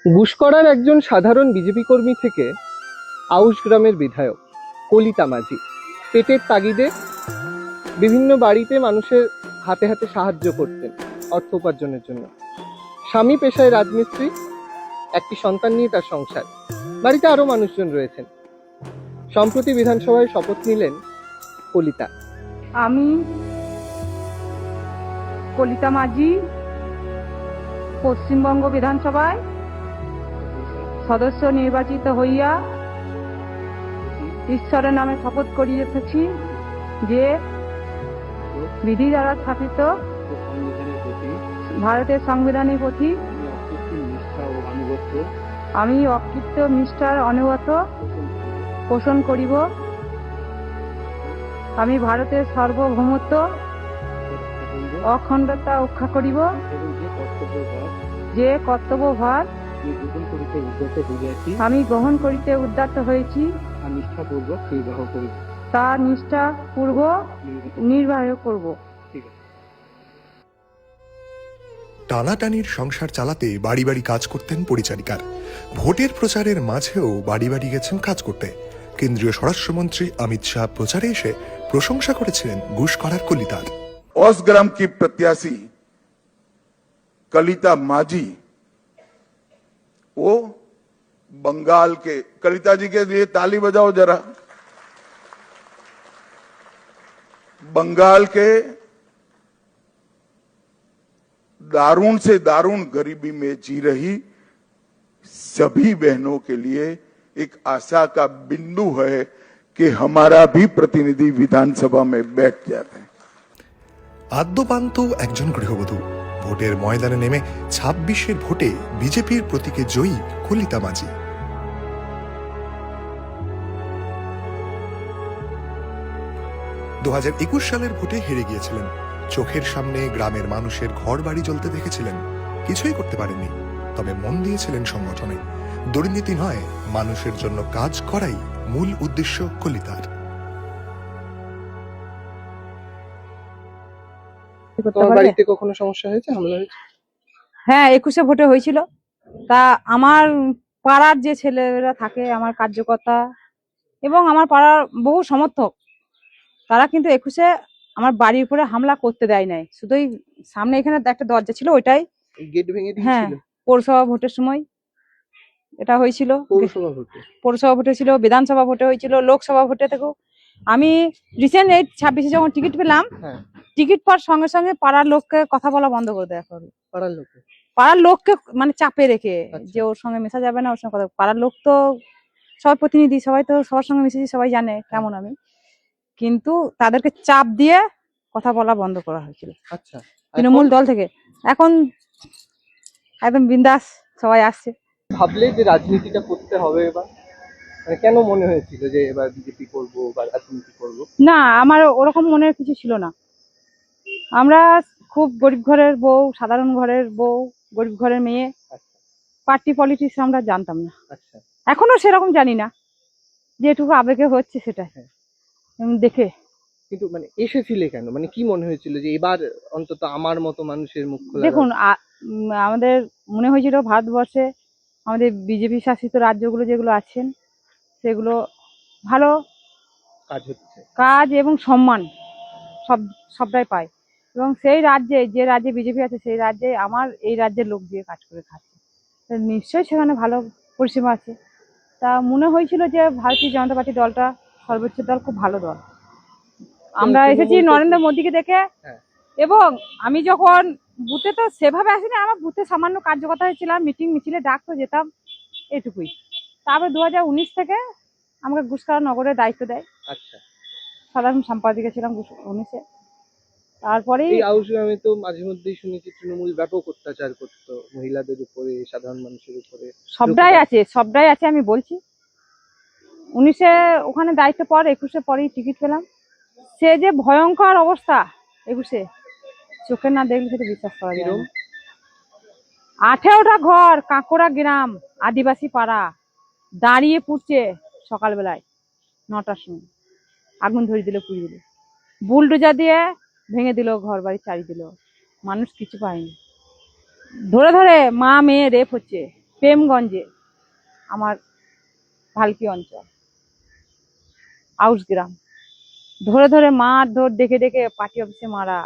গুসকরার একজন সাধারণ বিজেপি কর্মী থেকে আউশ গ্রামের বিধায়ক কলিতা মাঝি পেটের তাগিদে বিভিন্ন বাড়িতে মানুষের হাতে হাতে সাহায্য করতেন অর্থ উপার্জনের জন্য। স্বামী পেশায় রাজমিস্ত্রি, একটি সন্তান নিয়ে তার সংসার। বাড়িতে আরো মানুষজন রয়েছেন। সম্প্রতি বিধানসভায় শপথ নিলেন কলিতা। আমি কলিতা মাঝি পশ্চিমবঙ্গ বিধানসভায় সদস্য নির্বাচিত হইয়া ঈশ্বরের নামে শপথ করিতেছি যে বিধি দ্বারা স্থাপিত ভারতের সংবিধানের প্রতি আমি অকৃত্য নিষ্ঠার অনুগত পোষণ করিব। আমি ভারতের সার্বভৌমত্ব অখণ্ডতা রক্ষা করিব। যে কর্তব্যভার আমি গ্রহণ করিতে উদ্যত হয়েছি তা নিষ্ঠাপূর্বক নির্বাহ করব। টানাটানির সংসার চালাতে বাড়ি বাড়ি কাজ করতেন পরিচারিকার। ভোটের প্রচারের মাঝেও বাড়ি বাড়ি গেছেন কাজ করতে। কেন্দ্রীয় স্বরাষ্ট্রমন্ত্রী অমিত শাহ প্রচারে এসে প্রশংসা করেছিলেন গুসকরার কলিতার। औस ग्राम की प्रत्याशी कलिता माझी, वो बंगाल के, कलिता जी के लिए ताली बजाओ जरा। बंगाल के दारुण से दारुण गरीबी में जी रही सभी बहनों के लिए एक आशा का बिंदु है कि हमारा भी प्रतिनिधि विधानसभा में बैठ जाते हैं। আদ্যপান্ত একজন গৃহবধূ। ভোটের ময়দানে নেমে ২৬-এর ভোটে বিজেপির প্রতীকে জয়ী কলিতা মাঝি। ২০২১ সালের ভোটে হেরে গিয়েছিলেন। চোখের সামনে গ্রামের মানুষের ঘর বাড়ি জ্বলতে দেখেছিলেন। কিছুই করতে পারেননি, তবে মন দিয়েছিলেন সংগঠনে। দুর্নীতি নয়, মানুষের জন্য কাজ করাই মূল উদ্দেশ্য কলিতার। বাড়িতে কখনো সমস্যা হয়েছে, হামলা হয়েছে? হ্যাঁ, 21-এ ভোটে হয়েছিল। তা আমার পাড়ার যে ছেলেরা থাকে, আমার কার্যকর্তা এবং আমার পাড়ার বহু সমর্থক, তারা কিন্তু 21-এ আমার বাড়ির উপরে হামলা করতে দেয় নাই। শুধুই সামনে এখানে একটা দরজা ছিল, ওইটাই গেট ভেঙে হ্যাঁ দিয়েছিল। পৌরসভা ভোটের সময় এটা হয়েছিল। পৌরসভা ভোটে ছিল, বিধানসভা ভোটে হয়েছিল, লোকসভা ভোটে থেকেও। আমি রিসেন্ট এই 26-এ যখন টিকিট পেলাম, টিকিট পাওয়ার সঙ্গে সঙ্গে পাড়ার লোককে কথা বলা বন্ধ করে দেওয়া হলো। পাড়ার লোককে মানে চাপে রেখে যে ওর সঙ্গে মেশা যাবে না, ওর সঙ্গে কথা। পাড়ার লোক তো সব প্রতিনিধি, সবাই তো সবার সঙ্গে মিশেছি, সবাই জানে কেমন আমি, কিন্তু তাদেরকে চাপ দিয়ে কথা বলা বন্ধ করা হয়েছিল তৃণমূল দল থেকে। এখন একদম বিন্দাস সবাই আসছে। ভাবলে যে রাজনীতিটা করতে হবে এবার, মানে কেন মনে হয়েছিল যে এবার বিজেপি করব বা রাজনীতি করব? না, আমার ওরকম মনের কিছু ছিল না। আমরা খুব গরিব ঘরের বউ, সাধারণ ঘরের বউ, গরিব ঘরের মেয়ে। পার্টি পলিটিক্স আমরা জানতাম না, এখনো সেরকম জানি না। যেটুকু আবেগে হচ্ছে সেটা দেখে। কিন্তু মানে এসেছিলে কেন, মানে কি মনে হয়েছিল যে এবার অন্তত আমার মতো মানুষের মুখ খোলা? দেখুন, আমাদের মনে হয়েছিল ভারতবর্ষে আমাদের বিজেপি শাসিত রাজ্যগুলো যেগুলো আছেন, সেগুলো ভালো কাজ হচ্ছে, কাজ এবং সম্মান সবটাই পায়। এবং সেই রাজ্যে, যে রাজ্যে বিজেপি আছে, সেই রাজ্যে আমার এই রাজ্যের লোক দিয়ে কাজ করে খাচ্ছে, নিশ্চয়ই সেখানে ভালো পরিষেবা আছে। তা মনে হয়েছিল যে ভারতীয় জনতা পার্টি দলটা সর্বোচ্চ দল, খুব ভালো দল। আমরা এসেছি নরেন্দ্র মোদীকে দেখে। এবং আমি যখন বুথে, তো সেভাবে আসিনি, আমার বুথে সামান্য কার্যকর্তা ছিলাম, মিটিং মিছিলে ডাকতো, যেতাম, এটুকুই। তারপরে 2019 থেকে আমাকে গুসকরা নগরের দায়িত্ব দেয়। সাধারণ সম্পাদিকা ছিলাম 2019-এ। তারপরে আমি তো মাঝে মধ্যেই শুনেছি তৃণমূল ব্যাপক অত্যাচার করতো মহিলাদের উপরে, সাধারণ মানুষের উপরে। সবটাই আছে আমি বলছি। 19-এ ওখানে দায়িত্ব পর 21-এ পরেই টিকিট পেলাম। সে যে ভয়ঙ্কর অবস্থা 21-এ, চোখে না দেখলে সেটা বিশ্বাস করা যায় না। 18টা ঘর, কাঁকড়া গ্রাম, আদিবাসী পাড়া, দাঁড়িয়ে পুড়ছে সকালবেলায় 9টার সময়। আগুন ধরে দিল, পুড়িয়ে দিল, বুলডোজার দিয়ে ভেঙে দিল, ঘর বাড়ি চারি দিল। মানুষ কিছু পায়নি। ধরে ধরে মা মেয়ে রেপ হচ্ছে, প্রেমগঞ্জে আমার ভালকি অঞ্চল আউশ গ্রাম, ধরে ধরে মারধর, ডেকে ডেকে পার্টি অফিসে মারা,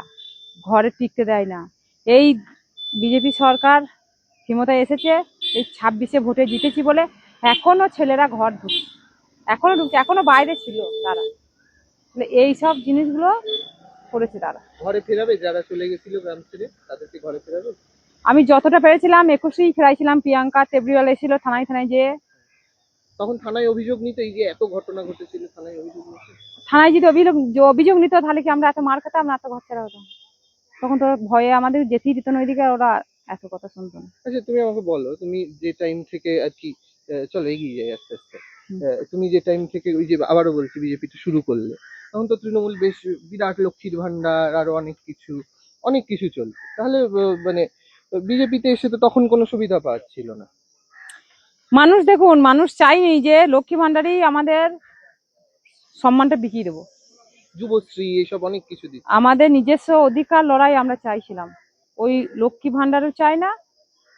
ঘরে টিকতে দেয় না। এই বিজেপি সরকার ক্ষমতায় এসেছে, এই 26-এ ভোটে জিতেছি বলে এখনো ছেলেরা ঘর ঢুকছে, এখনো ঢুকছে, এখনো বাইরে ছিল তারা। এই সব জিনিসগুলো করেছে তারা। ঘরে ফেরাবে যারা চলে গেছিল গ্রাম ছেড়ে, তাদেরকে ঘরে ফেরাবে? আমি যতটা পেরেছিলাম 21-এই ফেরাইছিলাম। প্রিয়াঙ্কা তেবরিওয়ালা এসেছিল থানায় থানায় যেয়ে, তখন থানায় অভিযোগ নিত, এই যে এত ঘটনা ঘটেছিল থানায় অভিযোগ নিত? থানায় যদি অভিযোগ নিত তাহলে কি আমরা এত মার খেতাম না, এত ঘর ছাড়া হতাম? তখন তো ভয়ে আমাদের যেতেই দিত না ওইদিকে, আর ওরা এত কথা শুনতো না। আচ্ছা, তুমি আমাকে বলো, তুমি যে টাইম থেকে আর কি চলো এগিয়ে যাই আস্তে আস্তে। তুমি যে টাইম থেকে ওই যে আবারও বলছি বিজেপিটা শুরু করলে, তখন তো তৃণমূল বেশ বিরাট লক্ষ্মীর ভান্ডার আরো অনেক কিছু চলছে, তাহলে মানে বিজেপিতে এসে তো তখন কোনো সুবিধা পাচ্ছিল না। মানুষ দেখুন, মানুষ চাইনি যে লক্ষ্মী ভান্ডারই আমাদের সম্মানটা বিকিয়ে দেবো। যুবশ্রী এসব অনেক কিছু দিচ্ছে। আমাদের নিজস্ব অধিকার লড়াই আমরা চাইছিলাম, ওই লক্ষ্মী ভান্ডারও চাই না।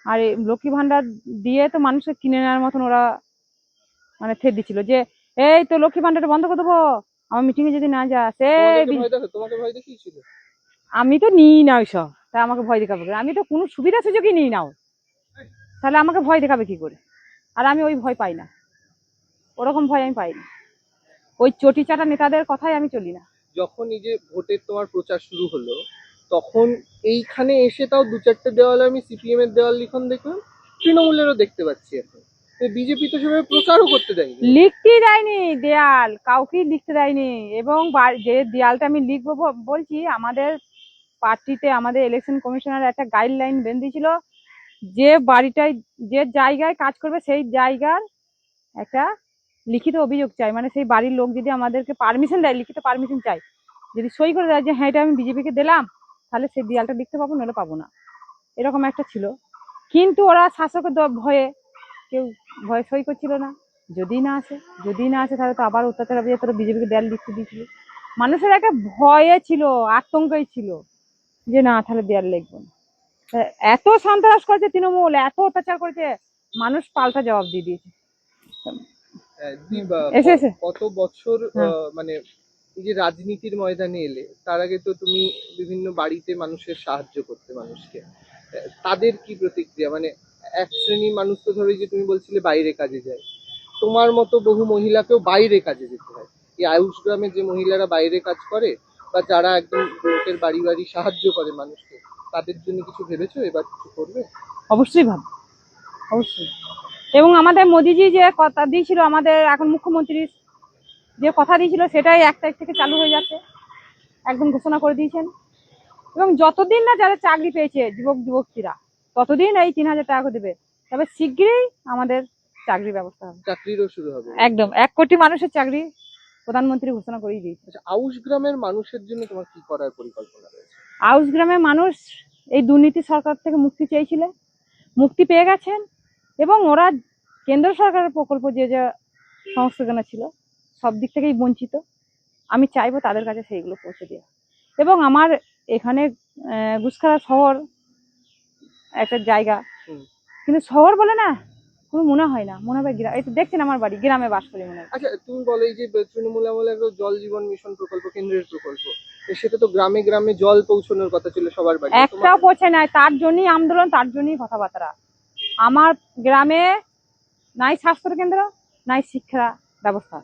আর এই লক্ষ্মী ভান্ডার দিয়ে তো মানুষকে কিনে নেওয়ার মতন ওরা মানে থেট দিচ্ছিল যে এই তো লক্ষ্মী ভান্ডারটা বন্ধ করে দেবো, আমার মিটিং এ যদি না যা সে। তোমাকে ভয় দেখিয়েছিল? আমি তো নিই না ওইসব, তা আমাকে ভয় দেখাবে কি? আমি তো কোনো সুবিধা সুযোগই নিই না, তাহলে আমাকে ভয় দেখাবে কি করে? আর আমি ওই ভয় পাই না, ওরকম ভয় আমি পাই না। ওই চটি চাটা নেতাদের কথাই আমি চলি না। যখন এই যে ভোটের তোমার প্রচার শুরু হলো, তখন এইখানে এসে তাও 2-4টে দেওয়ালে আমি সিপিএম এর দেওয়াল লিখন দেখলাম, তৃণমূলেরও দেখতে পাচ্ছি। এখন বিজেপি তো সেভাবে প্রচারও করতে দেয়নি, লিখতেই দেয়নি দেয়াল, কাউকেই লিখতে দেয়নি। এবং যে দেয়ালটা আমি লিখবো বলছি, আমাদের পার্টিতে আমাদের ইলেকশন কমিশনার একটা গাইডলাইন বেঁধে দিয়েছিল, যে বাড়িটায় যে জায়গায় কাজ করবে সেই জায়গার একটা লিখিত অভিযোগ চাই, মানে সেই বাড়ির লোক যদি আমাদেরকে পারমিশন দেয়, লিখিত পারমিশন চাই, যদি সই করে দেয় যে হ্যাঁ এটা আমি বিজেপিকে দিলাম, তাহলে সেই দেয়ালটা লিখতে পাবো, নাহলে পাবো না, এরকম একটা ছিল। কিন্তু ওরা শাসকের ভয়ে কেউ ভয়ে সই করছিল না। যদি না আসে তাহলে তো আবার অত্যাচার হবে, তোরা বিজেপিকে দেয়াল লিখতে দিয়েছিল। মানুষের একটা ভয়ে ছিল, আতঙ্কই ছিল যে না তাহলে দেয়াল লিখবো না। এত সন্ত্রাস করেছে তৃণমূল, এত অত্যাচার করেছে, মানুষ পাল্টা জবাব দিয়ে দিয়েছে। এসে কত বছর হ্যাঁ। মানে এই যে রাজনীতির ময়দানে এলে, তার আগে তো তুমি বিভিন্ন বাড়িতে মানুষের সাহায্য করতে, মানুষকে, তাদের কি প্রতিক্রিয়া? মানে এক শ্রেণীর মানুষ তো ধরো, এই যে তুমি বলছিলে বাইরে কাজে যায়, তোমার মতো বহু মহিলাকেও বাইরে কাজে যেতে হয়। এই আয়ুষ গ্রামে যে মহিলারা বাইরে কাজ করে বা যারা একদম লোকের বাড়ি বাড়ি সাহায্য করে মানুষকে, তাদের জন্য কিছু ভেবেছো, এবার কিছু করবে? অবশ্যই ভাব, অবশ্যই। এবং আমাদের মোদিজি যে কথা দিয়েছিল, আমাদের এখন মুখ্যমন্ত্রী যে কথা দিয়েছিল, সেটাই 1 তারিখ থেকে চালু হয়ে যাচ্ছে, একদম ঘোষণা করে দিয়েছেন। এবং যতদিন না যারা চাকরি পেয়েছে যুবকরা, ততদিন এই 3000 টাকা করে দেবে। তবে শীঘ্রই আমাদের চাকরির ব্যবস্থা হবে, চাকরিরও শুরু হবে একদম 1 কোটি মানুষের চাকরি প্রধানমন্ত্রী ঘোষণা করেই দিয়েছে। আচ্ছা, আউশ গ্রামের মানুষের জন্য তোমার কি করার পরিকল্পনা রয়েছে? আউশ গ্রামের মানুষ এই দুর্নীতি সরকার থেকে মুক্তি চেয়েছিল, মুক্তি পেয়ে গেছেন। এবং ওরা কেন্দ্র সরকারের প্রকল্প যে যে সংস্থাগুলো ছিল, সব দিক থেকেই বঞ্চিত। আমি চাইবো তাদের কাছে সেইগুলো পৌঁছে দেওয়া। এবং আমার এখানে গুসখারা শহর একটা জায়গা, কিন্তু শহর বলে না কোনো মনে হয় না, মনে হবে গ্রাম। এই তো দেখছেন আমার বাড়ি, গ্রামে বাস করি মনে হয়। আচ্ছা, তুমি বলো, এই যে তৃণমূল আমলে একটা জল জীবন মিশন প্রকল্প, কেন্দ্রের প্রকল্প, সেটা তো গ্রামে গ্রামে জল পৌঁছানোর কথা ছিল সবার বাড়ি, একটাও পৌঁছে নাই। তার জন্যই আন্দোলন, তার জন্যই কথাবার্তা। আমার গ্রামে নাই স্বাস্থ্য কেন্দ্র, নাই শিক্ষা ব্যবস্থা।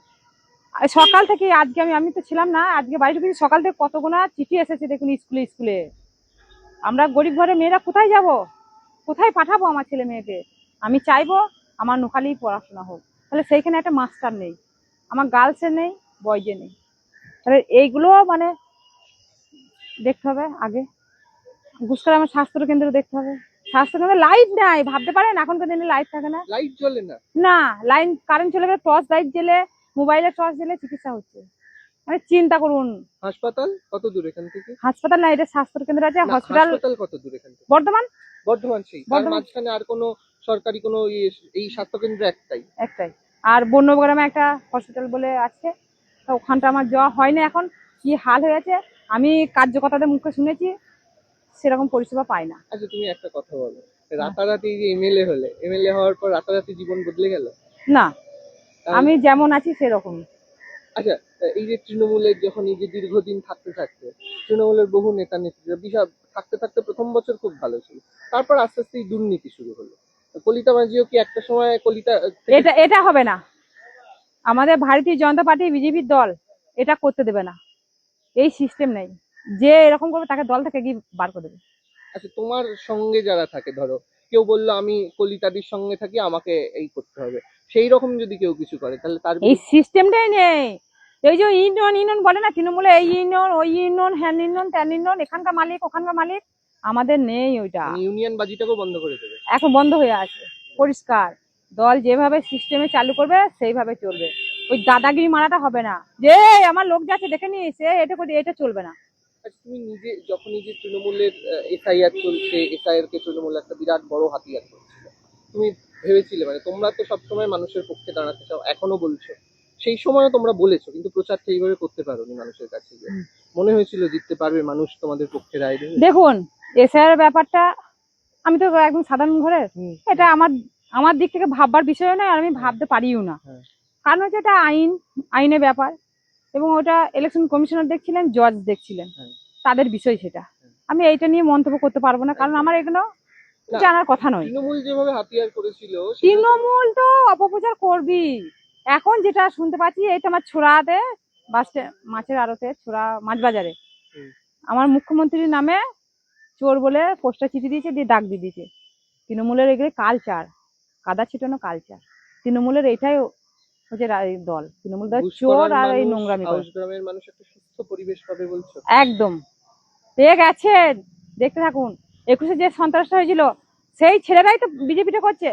সকাল থেকে আজকে আমি তো ছিলাম না, আজকে বাড়ি ঢুকেছি, সকাল থেকে কতগুনা চিঠি এসেছে দেখুন স্কুলে। আমরা গরিব ঘরের মেয়েরা কোথায় যাব, কোথায় পাঠাবো আমার ছেলে মেয়েকে? আমি চাইবো আমার নোখালি পড়াশোনা হোক। তাহলে সেইখানে একটা মাস্টার নেই, আমার গার্লসের নেই, বয়েজে নেই। তাহলে এইগুলো মানে দেখতে হবে আগে। ঘুষকরা আমার স্বাস্থ্য কেন্দ্র দেখতে হবে। স্বাস্থ্য কেন্দ্রে লাইট নাই, ভাবতে পারেন এখনকার দিনে লাইট থাকে না। লাইট জ্বলে না? না, লাইন কারেন্ট চলে গেলে টর্চ লাইট জেলে, মোবাইলের টর্চ জেলে চিকিৎসা হচ্ছে। মানে চিন্তা করুন। হাসপাতাল কত দূর এখান থেকে? হাসপাতাল না, এটা স্বাস্থ্য কেন্দ্র আছে। না, হসপিটাল হাসপাতাল কত দূর এখান থেকে? বর্ধমান সেই তার বর্ধমান। মাঝখানে আর কোনো সরকারি কোনো এই স্বাস্থ্য কেন্দ্র একটাই। আর বন্যগ্রামে একটা হসপিটাল বলে আছে, তো ওখানটা আমার যাওয়া হয় না। এখন কি হাল হয়েছে আমি কার্যকর্তাদের মুখে শুনেছি, সেরকম পরিষেবা পাই না। আচ্ছা, তুমি একটা কথা বলো, রাতারাতি যে এমএলএ হলে, এমএলএ হওয়ার পর রাতারাতি জীবন বদলে গেল? না, আমি যেমন আছি সেরকম। আচ্ছা, এই যে তৃণমূলের যখন এই যে দীর্ঘদিন থাকতে থাকতে তৃণমূলের বহু নেতা নেত্রীরা বিশাল থাকতে থাকতে প্রথম বছর খুব ভালো ছিল, তারপর আস্তে আস্তে এই দুর্নীতি শুরু হলো। কলিতা মাঝিও কি একটা সময় কলিতা এটা হবে না। আমাদের ভারতীয় জনতা পার্টি বিজেপির দল এটা করতে দেবে না। এই সিস্টেম নেই, যে এরকম করবে তাকে দল থেকে গিয়ে বার করে দেবে। আচ্ছা, তোমার সঙ্গে যারা থাকে, ধরো কেউ বললো আমি কলিতাদির সঙ্গে থাকি, আমাকে এই করতে হবে, সেই রকম যদি কেউ কিছু করে তাহলে তার এই সিস্টেমটাই নেই। এই যে ইউনিয়ন বলে না তৃণমূলে, এই ইউনিয়ন ওই ইউনিয়ন, হ্যান ইউনিয়ন ত্যান ইউনিয়ন, এখানকার মালিক ওখানকার মালিক, আমাদের নেই ওইটা। ইউনিয়ন বাজিটাকেও বন্ধ করে দেবে। এখন বন্ধ হয়ে আছে পরিষ্কার। দল যেভাবে সিস্টেমে চালু করবে সেইভাবে চলবে। ওই দাদাগিরি মারাটা হবে না, যে আমার লোক যাচ্ছে দেখে নি সে এটা করে, এটা চলবে না। আচ্ছা, তুমি নিজে যখন এই যে তৃণমূলের এসআইআর চলছে, এসআইআর কে তৃণমূল একটা বিরাট বড় হাতিয়ার করছিল, তুমি ভেবেছিলে, মানে তোমরা তো সবসময় মানুষের পক্ষে দাঁড়াতে চাও, এখনো বলছো, সেই সময়ও তোমরা বলেছো, কিন্তু প্রচার সেইভাবে করতে পারোনি মানুষের কাছে গিয়ে। মনে হয়েছিল জিততে পারবে, মানুষ তোমাদের পক্ষে রায় দেবে? দেখুন, এসআইআর ব্যাপারটা, আমি তো একদম সাধারণ ঘরের, এটা আমার দিক থেকে ভাববার বিষয় নয়, আর আমি ভাবতে পারিও না। কারণ হচ্ছে এটা আইনের ব্যাপার, এবং ওটা ইলেকশন কমিশনার দেখছিলেন, জজ দেখছিলেন, তাদের বিষয় সেটা। আমি এইটা নিয়ে মন্তব্য করতে পারবো না, কারণ আমার এগুলো জানার কথা নয়। তৃণমূল যেভাবে হাতিয়ার করেছিল, তৃণমূল তো অপপ্রচার করবি। এখন যেটা শুনতে পাচ্ছি, এইটা আমার ছোড়াতে মাছের আড়তে, ছোড়া মাছ বাজারে আমার মুখ্যমন্ত্রীর নামে চোর বলে পোস্টার চিঠি দিয়েছে, দিয়ে দাগ দিয়ে দিয়েছে। তৃণমূলের এগুলো কালচার, কাদা ছিটানো কালচার। তৃণমূলের এইটাই হচ্ছে দল, তৃণমূল দল চোর আর এই নোংরামি করে। গ্রামের মানুষ একটা সুস্থ পরিবেশ পাবে বলছো? একদম পেয়ে গেছে, দেখতে থাকুন। 21-এ যে সন্ত্রাসটা হয়েছিল, সেই ছেলেরাই তো বিজেপিটা করছে।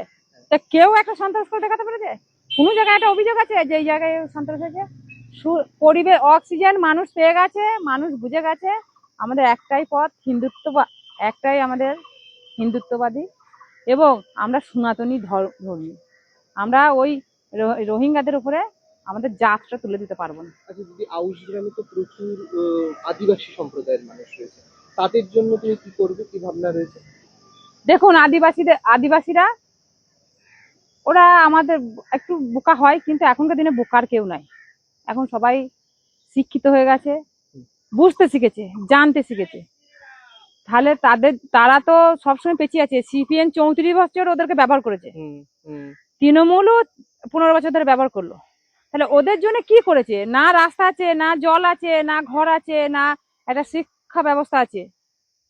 তা কেউ একটা সন্ত্রাস করে দেখাতে পেরেছে? কোনো জায়গায় একটা অভিযোগ আছে যে এই জায়গায় সন্ত্রাস হয়েছে? পরিবেশ, অক্সিজেন মানুষ পেয়ে গেছে, মানুষ বুঝে গেছে আমাদের একটাই পথ, একটাই আমাদের হিন্দুত্ববাদী, এবং আমরা সনাতনী ধর্মী। আমরা ওই রোহিঙ্গাদের উপরে আমাদের জাতটা তুলে দিতে পারবো না। আচ্ছা, যদি আউশ গ্রামে তো প্রচুর আদিবাসী সম্প্রদায়ের মানুষ রয়েছে, তাদের জন্য তুমি কি করবে, কি ভাবনা রয়েছে? দেখুন, আদিবাসীরা ওরা আমাদের একটু বোকা হয়, কিন্তু এখনকার দিনে বোকার কেউ নাই। এখন সবাই শিক্ষিত হয়ে গেছে, বুঝতে শিখেছে, জানতে শিখেছে। তাহলে তারা তো সবসময় পেঁচিয়ে আছে। সিপিএম 34 বছর ওদেরকে ব্যবহার করেছে, তৃণমূলও 15 বছর ধরে ব্যবহার করলো। তাহলে ওদের জন্য কি করেছে? না রাস্তা আছে, না জল আছে, না ঘর আছে, না একটা শিক্ষা ব্যবস্থা আছে,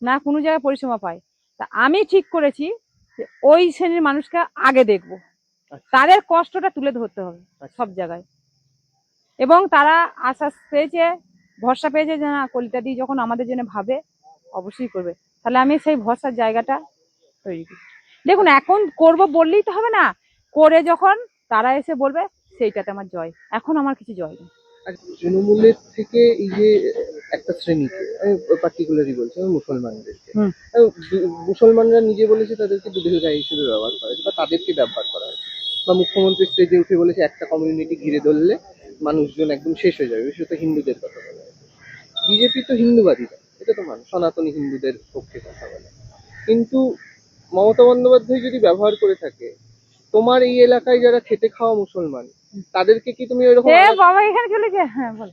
না কোনো জায়গায় পরিষেবা পায়। তা আমি ঠিক করেছি যে ওই শ্রেণীর মানুষকে আগে দেখবো, তাদের কষ্টটা তুলে ধরতে হবে সব জায়গায়। এবং তারা আশ্বাস পেয়েছে, ভরসা পেয়েছে যে না, কলিতা দি যখন আমাদের জন্য ভাবে অবশ্যই করবে। তাহলে আমি সেই ভরসার জায়গাটা তৈরি করি। দেখুন, এখন করব বললেই তো হবে না, করে যখন তারা এসে বলবে, সেইটাতে আমার জয়। এখন আমার কিছু জয় নেই। তৃণমূলের থেকে এই যে একটা শ্রেণীকে, আমি পার্টিকুলারই বলছি, মুসলমানদেরকে, মুসলমানরা নিজে বলেছে তাদেরকে দুধের গায়ে হিসেবে ব্যবহার করা হয়েছে, বা তাদেরকে ব্যবহার করা হয়েছে, বা মুখ্যমন্ত্রী স্টেজে উঠে বলেছে একটা কমিউনিটি ঘিরে ধরলে মানুষজন একদম শেষ হয়ে যাবে, বিশেষত হিন্দুদের কথা বলা হয়েছে। বিজেপি তো হিন্দুবাদী, এটা তো সনাতনী হিন্দুদের পক্ষে কথা বলে, কিন্তু মমতা বন্দ্যোপাধ্যায় যদি ব্যবহার করে থাকে, তোমার এই এলাকায় যারা খেটে খাওয়া মুসলমান, তাদেরকে কি তুমি ওইরকম বাবা এখানে চলেছে, হ্যাঁ বল,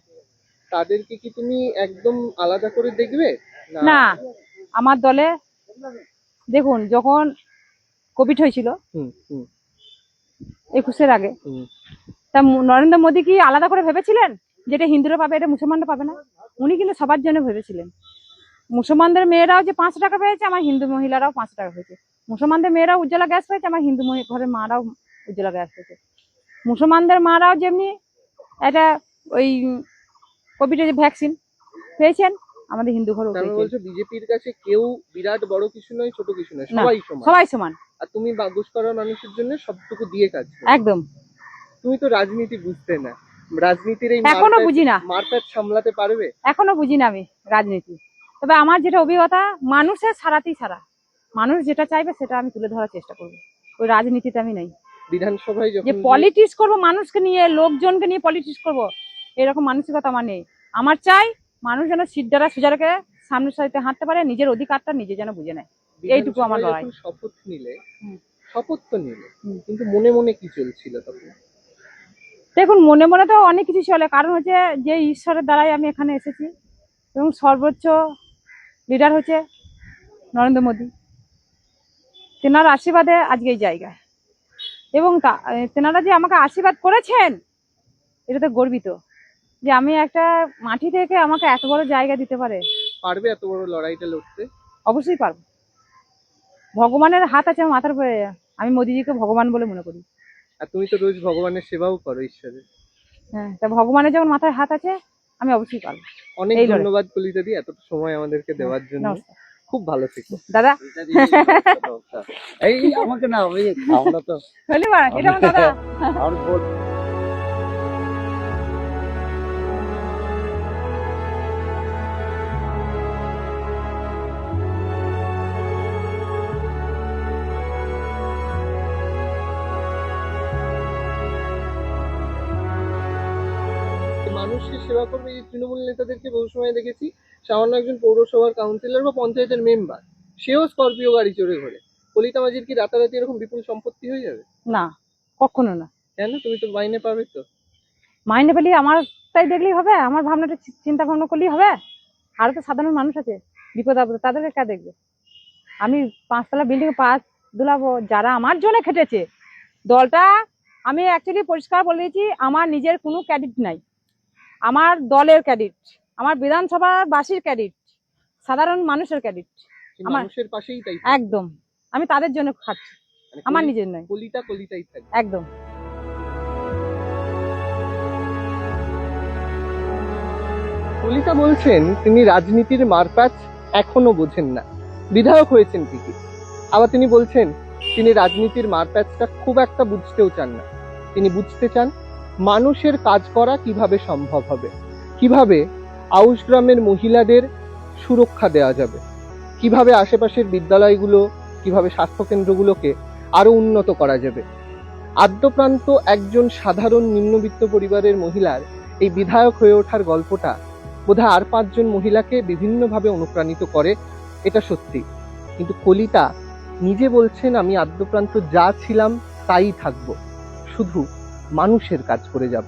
তাদেরকে কি তুমি একদম আলাদা করে দেখবে? না, আমার দলে দেখুন, যখন কোভিড হয়েছিল 21-এর আগে, তা নরেন্দ্র মোদী কি আলাদা করে ভেবেছিলেন যেটা হিন্দুরা পাবে এটা মুসলমানরা পাবে না? উনি কিন্তু সবার জন্য ভেবেছিলেন। মুসলমানদের মেয়েরাও যে 500 টাকা পেয়েছে, আমার হিন্দু মহিলারাও 500 টাকা পেয়েছে। মুসলমানদের মেয়েরাও উজ্জ্বলা গ্যাস পেয়েছে, আমার হিন্দু ঘরের মারাও উজ্জ্বলা গ্যাস পেয়েছে। মুসলমানদের মারাও যেমনি একটা ওই কোভিডের যে ভ্যাকসিন পেয়েছেন, আমাদের হিন্দু ঘর বলছো বিজেপির কাছে কেউ বিরাট বড় কিছু নয়, ছোট কিছু নয়, সবাই সমান। আর তুমি বাগুস করার মানুষের জন্য সবটুকু দিয়ে কাজ করো। একদম। তুমি তো রাজনীতি বুঝতে না, রাজনীতির এই এখনো বুঝি না, মারপ্যাচ সামলাতে পারবে? এখনো বুঝি না আমি রাজনীতি। তবে আমার যেটা অভিজ্ঞতা, মানুষের সারাতেই সারা, মানুষ যেটা চাইবে সেটা আমি তুলে ধরার চেষ্টা করবো। ওই রাজনীতিতে আমি নাই। বিধানসভায় যে পলিটিক্স করবো, মানুষকে নিয়ে, লোকজনকে নিয়ে পলিটিক্স করবো, এরকম মানসিকতা আমার নেই। আমার চাই মানুষ যেন সিদ্ধারা সুজারকে সামনের সাথে হাঁটতে পারে, নিজের অধিকারটা নিজে যেন বুঝে নেয়। এইটুকু আমার বিধানসভায় লড়াই। যখন শপথ নিলে, হুম। শপথ তো নিলে, হুম। কিন্তু মনে মনে কি চলছিল তখন? দেখুন, মনে মনে তো অনেক কিছু চলে, কারণ হচ্ছে যে ঈশ্বরের দ্বারাই আমি এখানে এসেছি এবং সর্বোচ্চ লিডার হচ্ছে নরেন্দ্র মোদী। তেনার আশীর্বাদে আজকে এই জায়গায়, এবং তেনারা যে আমাকে আশীর্বাদ করেছেন এটাতে গর্বিত যে আমি একটা মাটি থেকে আমাকে এত বড় জায়গা দিতে পারে। পারবে এত বড় লড়াইটা লড়তে? অবশ্যই পারবো। ভগবানের হাত আছে আমার মাথার উপরে, আমি মোদিজিকে ভগবান বলে মনে করি। আর তুমি তো রোজ ভগবানের সেবাও করো, ঈশ্বরের। হ্যাঁ, তা ভগবানের যখন মাথায় হাত আছে আমি অবশ্যই পারবো। অনেক এই লড়াই। ধন্যবাদ কলিতা দি এতটা সময় আমাদেরকে দেওয়ার জন্য। নমস্কার খুব ভালো থেকো। দাদা। এই আমাকে না, ওই আমরা তো ধন্যবাদ, এটা আমার দাদা। আর বল মানুষকে সেবা করবে এই তৃণমূল নেতাদেরকে বহু সময় দেখেছি, সামান্য একজন পৌরসভার কাউন্সিলর বা পঞ্চায়েতের মেম্বার, সেও স্করপিও গাড়ি চড়ে ঘোরে। কলিতা মাঝির কি রাতারাতি এরকম বিপুল সম্পত্তি হয়ে যাবে? না, কখনো না। কেন? তুমি তো মাইনে পাবে তো। মাইনে পেলে আমার তাই দেখলেই হবে? আমার ভাবনাটা চিন্তা ভাবনা করলেই হবে? আরো তো সাধারণ মানুষ আছে বিপদ আপদে, তাদেরকে কে দেখবে? আমি 5 তলা বিল্ডিং পাস দুলাবো যারা আমার জন্য খেটেছে। দলটা আমি অ্যাকচুয়ালি পরিষ্কার বলে দিয়েছি, আমার নিজের কোনো ক্রেডিট নাই, আমার দলের ক্রেডিট, আমার বিধানসভার বাসীর ক্রেডিট, সাধারণ মানুষের ক্রেডিট। এই আমার- মানুষের পাশেই তাই একদম আমি তাদের জন্য খাচ্ছি, মানে আমার নিজের নয়। কলিতা কলিতাই থাকবে। একদম। কলিতা বলছেন তিনি রাজনীতির মারপ্যাচ এখনো বোঝেন না। বিধায়ক হয়েছেন ঠিকই, আবার তিনি বলছেন তিনি রাজনীতির মারপ্যাচটা খুব একটা বুঝতেও চান না। তিনি বুঝতে চান মানুষের কাজ করা কিভাবে সম্ভব হবে, কিভাবে আউশ গ্রামের মহিলাদের সুরক্ষা দেওয়া যাবে, কিভাবে আশেপাশের বিদ্যালয়গুলো, কিভাবে স্বাস্থ্যকেন্দ্রগুলোকে আরো উন্নত করা যাবে। আদ্যপ্রান্ত একজন সাধারণ নিম্নবিত্ত পরিবারের মহিলার এই বিধায়ক হয়ে ওঠার গল্পটা বোধহয় আর 5 জন মহিলাকে বিভিন্নভাবে অনুপ্রাণিত করে, এটা সত্যি। কিন্তু কলিতা নিজে বলছেন আমি আদ্যপ্রান্ত যা ছিলাম তাই থাকবো, শুধু মানুষের কাজ করে যাব।